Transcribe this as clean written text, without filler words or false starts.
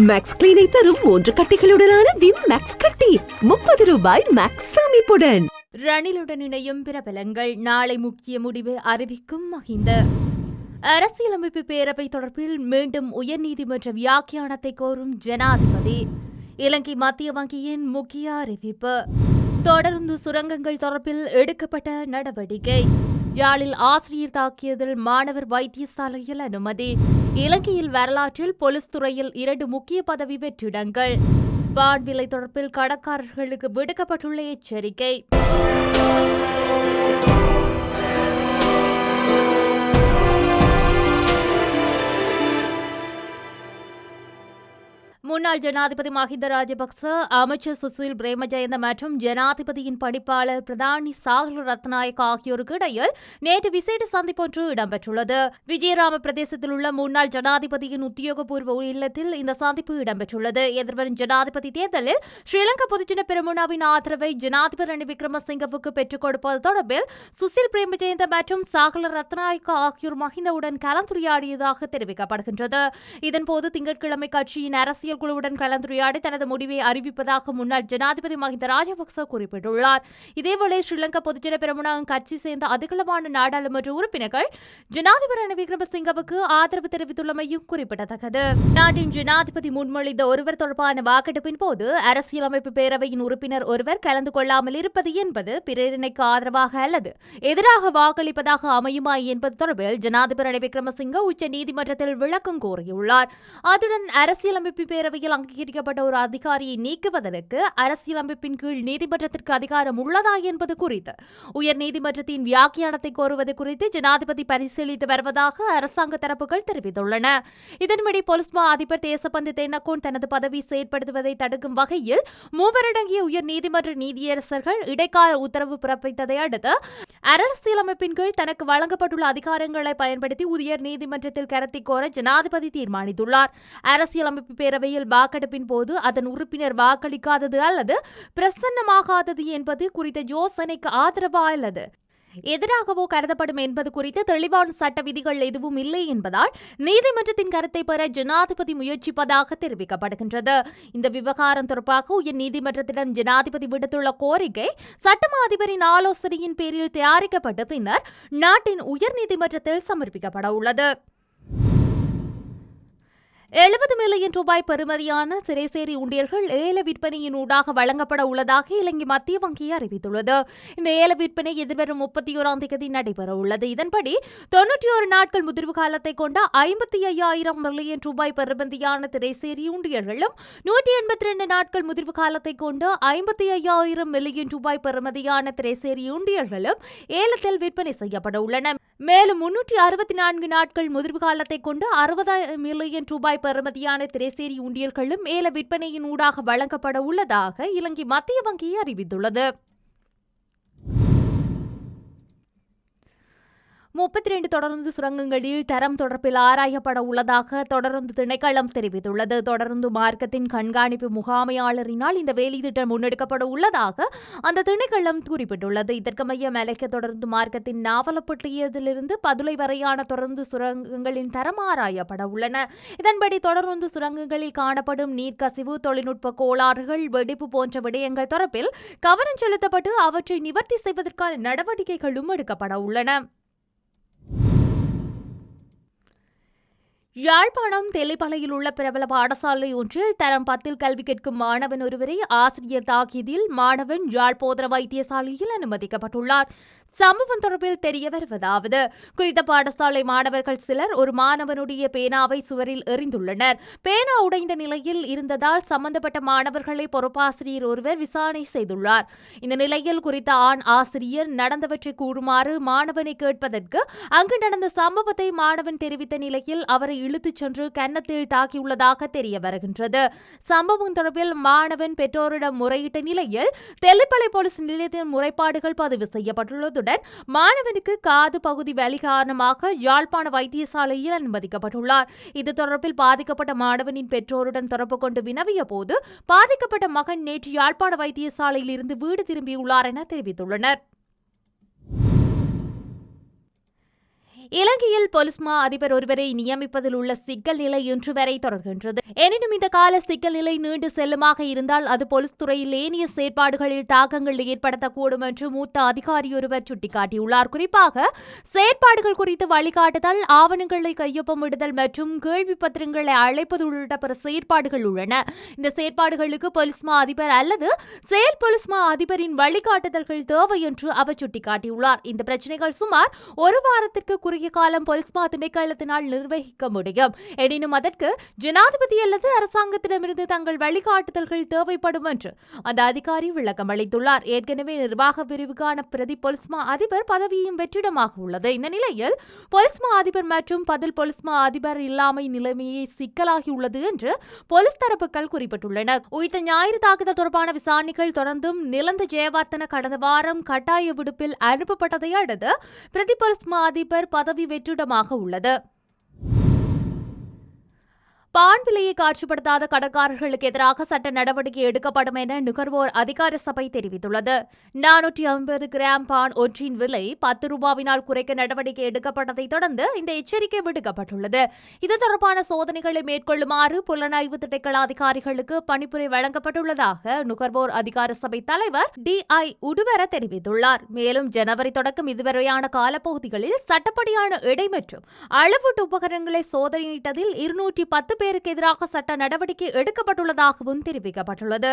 Maths கிளீனை தரும் 3 கட்டிகளுடனான Vim maths கட்டி 30 ரூபாய் மேக்ஸ் அமைப்புடன். ரணிலுடன் இணையும் பிரபலங்கள் நாளை முக்கிய முடிவை அறிவிக்கும் மஹிந்த. அரசியலமைப்பு பேரவை தொடர்பில் மீண்டும் உயர்நீதிமன்ற வியாக்கியானத்தை கோரும் ஜனாதிபதி. இலங்கை மத்திய வங்கியின் முக்கிய அறிவிப்பு. தொடர்ந்து சுரங்கங்கள் தொடர்பில் எடுக்கப்பட்ட நடவடிக்கை. யாழில் ஆசிரியர் தாக்கியதில் மாணவர் வைத்தியசாலையில் அனுமதி. இலங்கையில் வரலாற்றில் போலீஸ் துறையில் 2 முக்கிய பதவி வெற்றிடங்கள். பான் விலை தொடர்பில் கடற்காரர்களுக்கு விடுக்கப்பட்டுள்ள எச்சரிக்கை. முன்னாள் ஜனாதிபதி மஹிந்த ராஜபக்ச, அமைச்சர் சுசில் பிரேமஜயந்த மற்றும் ஜனாதிபதியின் பணிப்பாளர் பிரதானி சாகல ரத்நாயக் ஆகியோருக்கு இடையில் நேற்று விசேட சந்திப்பொன்று இடம்பெற்றுள்ளது. விஜயராம பிரதேசத்தில் உள்ள முன்னாள் ஜனாதிபதியின் உத்தியோகபூர்வ இல்லத்தில் இந்த சந்திப்பு இடம்பெற்றுள்ளது. எதிர்வரும் ஜனாதிபதி தேர்தலில் ஸ்ரீலங்கா பொதுஜன பெரமுனவின் ஆதரவை ஜனாதிபதி ரணில் விக்ரமசிங்கவுக்கு பெற்றுக் கொடுப்பது தொடர்பில் சுசில் பிரேமஜயந்த மற்றும் சாகல ரத்நாயக் ஆகியோர் மஹிந்தவுடன் கலந்துரையாடியதாக தெரிவிக்கப்படுகின்றது. இதன்போது திங்கட்கிழமை கட்சியின் அரசியல் குழுவுடன் கலந்துரையாடி தனது முடிவை அறிவிப்பதாக முன்னாள் ஜனாதிபதி மஹிந்த ராஜபக்ச குறிப்பிட்டுள்ளார். இதேவேளை ஸ்ரீலங்கா பொதுஜன பெரமுனவின் கட்சி சேர்ந்த அதிகளவான நாடாளுமன்ற உறுப்பினர்கள் ஜனாதிபதி ரணில் விக்ரமசிங்கவுக்கு ஆதரவு தெரிவித்துள்ளமையும் குறிப்பிடத்தக்கது. நாட்டின் ஜனாதிபதி முன்மொழிந்த ஒருவர் தொடர்பான வாக்கெடுப்பின் போது அரசியலமைப்பு பேரவையின் உறுப்பினர் ஒருவர் கலந்து கொள்ளாமல் இருப்பது என்பது பிரேரணைக்கு ஆதரவாக அல்லது எதிராக வாக்களிப்பதாக அமையுமா என்பது தொடர்பில் ஜனாதிபதி ரணில் விக்ரமசிங்க உச்ச நீதிமன்றத்தில் விளக்கம் கோரியுள்ளார். அதுடன் அரசியலமைப்பு பேரவையில் அங்கீகரிக்கப்பட்ட ஒரு அதிகாரியை நீக்குவதற்கு அரசியலமைப்பின் கீழ் நீதிமன்றத்திற்கு அதிகாரம் உள்ளதா என்பது குறித்து உயர் நீதிமன்றத்தின் வியாக்கியானத்தை கோருவது குறித்து ஜனாதிபதி பரிசீலித்து வருவதாக அரசாங்க தரப்புகள் தெரிவித்துள்ளன. இதன்படி போலீஸ் மா அதிபர் தேசபந்து தென்னகோன் தனது பதவி செயற்படுத்துவதை தடுக்கும் வகையில் 3 அடங்கிய உயர் நீதிமன்ற நீதியரசர்கள் இடைக்கால உத்தரவு பிறப்பித்ததை அடுத்து அரசியலமைப்பின் கீழ் தனக்கு வழங்கப்பட்டுள்ள அதிகாரங்களை பயன்படுத்தி உயர் நீதிமன்றத்தில் கருத்தை கோர ஜனாதிபதி தீர்மானித்துள்ளார். அரசியலமைப்பு பேரவையில் வாக்கெடுப்பின் போது அதன் உறுப்பினர் வாக்களிக்காதது அல்லது பிரசன்னமாகாதது என்பது குறித்த யோசனைக்கு ஆதரவா அல்லது எதிராகவோ கருதப்படும் என்பது குறித்து தெளிவான சட்ட விதிகள் எதுவும் இல்லை என்பதால் நீதிமன்றத்தின் கருத்தை பெற ஜனாதிபதி முயற்சிப்பதாக தெரிவிக்கப்படுகின்றது. இந்த விவகாரம் தொடர்பாக உயர் நீதிமன்றத்திடம் ஜனாதிபதி விடுத்துள்ள கோரிக்கை சட்டமா அதிபரின் ஆலோசனையின் பேரில் தயாரிக்கப்பட்டு பின்னர் நாட்டின் உயர் நீதிமன்றத்தில் சமர்ப்பிக்கப்பட உள்ளது. 70 மில்லியன் ரூபாய் பெறுமதியான திரைசேரி உண்டியல்கள் ஏல விற்பனையின் ஊடாக வழங்கப்பட உள்ளதாக இலங்கை மத்திய வங்கி அறிவித்துள்ளது. இந்த ஏல விற்பனை எதிர்வரும் 31ஆம் தேதி நடைபெற உள்ளது. இதன்படி 91 நாட்கள் முதிர்வு காலத்தை கொண்ட 55,000 மில்லியன் ரூபாய் பெறுமதியான திரைசேரி உண்டியல்களும் 182 நாட்கள் முதிர்வு காலத்தை கொண்டு 55,000 மில்லியன் ரூபாய் பெறுமதியான திரைசேரி உண்டியல்களும் ஏலத்தில் விற்பனை செய்யப்பட உள்ளன. மேலும் 364 நாட்கள் முதிர்வு காலத்தை கொண்டு 60 மில்லியன் ரூபாய் பெறுமதியான திரைசேரி உண்டியல்களும் ஏல விற்பனையின் ஊடாக வழங்கப்பட உள்ளதாக இலங்கை மத்திய வங்கி அறிவித்துள்ளது. 32 தொடருந்து சுரங்கங்களில் தரம் தொடர்பில் ஆராயப்பட உள்ளதாக தொடருந்து திணைக்களம் தெரிவித்துள்ளது. தொடருந்து மார்க்கத்தின் கண்காணிப்பு முகாமையாளரினால் இந்த வேலைத்திட்டம் முன்னெடுக்கப்பட உள்ளதாக அந்த திணைக்களம் குறிப்பிட்டுள்ளது. இதற்கமைய மலைக்க தொடருந்து மார்க்கத்தின் நாவலப்பட்டியதிலிருந்து பதுளை வரையான தொடருந்து சுரங்கங்களின் தரம் ஆராயப்பட உள்ளன. இதன்படி தொடருந்து சுரங்கங்களில் காணப்படும் நீர்க்கசிவு, தொழில்நுட்ப கோளாறுகள், வெடிப்பு போன்ற விடயங்கள் தொடர்பில் கவனம் செலுத்தப்பட்டு அவற்றை நிவர்த்தி செய்வதற்கான நடவடிக்கைகளும் எடுக்கப்பட உள்ளன. யாழ்ப்பாணம் தெல்லிப்பளையில் உள்ள பிரபல பாடசாலை ஒன்றில் தரம் 10 கல்வி கேட்கும் மாணவன் ஒருவரை ஆசிரியர் தாக்கியதில் மாணவன் யாழ் போதனா வைத்தியசாலையில் அனுமதிக்கப்பட்டுள்ளார். சம்பவம் தொடர்பில் தெரிய வருவதாவது, குறித்த பாடசாலை மாணவர்கள் சிலர் ஒரு மாணவனுடைய பேனாவை சுவரில் எறிந்துள்ளனர். பேனா உடைந்த நிலையில் இருந்ததால் சம்பந்தப்பட்ட மாணவர்களை பொறுப்பாசிரியர் ஒருவர் விசாரணை செய்துள்ளார். இந்த நிலையில் குறித்த ஆண் ஆசிரியர் நடந்தவற்றை கூறுமாறு மாணவனை கேட்பதற்கு அங்கு நடந்த சம்பவத்தை மாணவன் தெரிவித்த நிலையில் அவரை இழுத்துச் சென்று கன்னத்தில் தாக்கியுள்ளதாக தெரிய வருகின்றது. சம்பவம் தொடர்பில் மாணவன் பெற்றோரிடம் முறையிட்ட நிலையில் தெல்லிப்பளை போலீஸ் நிலையத்தில் முறைப்பாடுகள் பதிவு செய்யப்பட்டுள்ளது. மாணவனுக்கு காது பகுதி வலி காரணமாக யாழ்ப்பாண வைத்தியசாலையில் அனுமதிக்கப்பட்டுள்ளார். இது தொடர்பில் பாதிக்கப்பட்ட மாணவனின் பெற்றோருடன் தொடர்பு கொண்டு வினவிய போது பாதிக்கப்பட்ட மகன் நேற்று யாழ்ப்பாண வைத்தியசாலையில் இருந்து வீடு திரும்பியுள்ளார் என தெரிவித்துள்ளனர். இலங்கையில் பொலிஸ் மா அதிபர் ஒருவரை நியமிப்பதில் உள்ள சிக்கல் நிலை இன்று வரை தொடர்கின்றது. எனினும் இந்த கால சிக்கல் நிலை நீண்டு செல்லுமாக இருந்தால் அது போலீஸ் துறையில் ஏனைய செயற்பாடுகளில் தாக்கங்கள் ஏற்படுத்தக்கூடும் என்று மூத்த அதிகாரி ஒருவர் சுட்டிக்காட்டியுள்ளார். குறிப்பாக செயற்பாடுகள் குறித்து வழிகாட்டுதல், ஆவணங்களை கையொப்பமிடுதல் மற்றும் கேள்வி பத்திரங்களை அழைப்பது உள்ளிட்ட பிற செயற்பாடுகள் உள்ளன. இந்த செயற்பாடுகளுக்கு போலீஸ் மா அதிபர் அல்லது செயல் போலீஸ் மா அதிபரின் வழிகாட்டுதல்கள் தேவை என்று அவர் சுட்டிக்காட்டியுள்ளார். இந்த பிரச்சனைகள் சுமார் ஒரு வாரத்திற்கு குறுகிய காலம் போலீஸ் மா திணைக்களத்தினால் நிர்வகிக்க முடியும். எனினும் அதற்கு ஜனாதிபதி அல்லது அரசாங்கத்திடமிருந்து தங்கள் வழிகாட்டுதல்கள் தேவைப்படும் என்று அந்த அதிகாரி விளக்கம் அளித்துள்ளார். ஏற்கனவே நிர்வாக பிரிவுக்கான பிரதி போலீஸ் மா அதிபர் பதவியும் வெற்றிடமாக உள்ளது. இந்த நிலையில் போலீஸ் மா அதிபர் மற்றும் பதில் போலீஸ் மா அதிபர் இல்லாமை நிலைமையை சிக்கலாகியுள்ளது என்று போலீஸ் தரப்புகள் குறிப்பிட்டுள்ளனர். உயிர்த்த ஞாயிறு தாக்குதல் தொடர்பான விசாரணைகள் தொடர்ந்தும் நிலந்த ஜெயவர்தன கடந்த வாரம் கட்டாய விடுப்பில் அனுப்பப்பட்டதை அடுத்து பிரதி போலீஸ் மா அதிபர் பதவி வெற்றிடமாக உள்ளது. பான் விலையை காட்சிப்படுத்தாத கடற்காரர்களுக்கு எதிராக சட்ட நடவடிக்கை எடுக்கப்படும் என நுகர்வோர் அதிகார சபை தெரிவித்துள்ளது. 450 கிராம் பான் ஒன்றின் விலை 10 ரூபாவினால் குறைக்க நடவடிக்கை எடுக்கப்பட்டதை தொடர்ந்து இந்த எச்சரிக்கை விடுக்கப்பட்டுள்ளது. இது தொடர்பான சோதனைகளை மேற்கொள்ளுமாறு புலனாய்வு திணைக்கள அதிகாரிகளுக்கு பணிப்புரை வழங்கப்பட்டுள்ளதாக நுகர்வோர் அதிகார சபை தலைவர் DI உடுவர தெரிவித்துள்ளார். மேலும் ஜனவரி தொடக்கம் இதுவரையான காலப்பகுதிகளில் சட்டப்படியான எடை மற்றும் அளவீட்டு உபகரணங்களை சோதனையிட்டதில் 210 பேருக்கு எதிராக சட்ட நடவடிக்கை எடுக்கப்பட்டுள்ளதாகவும் தெரிவிக்கப்பட்டுள்ளது.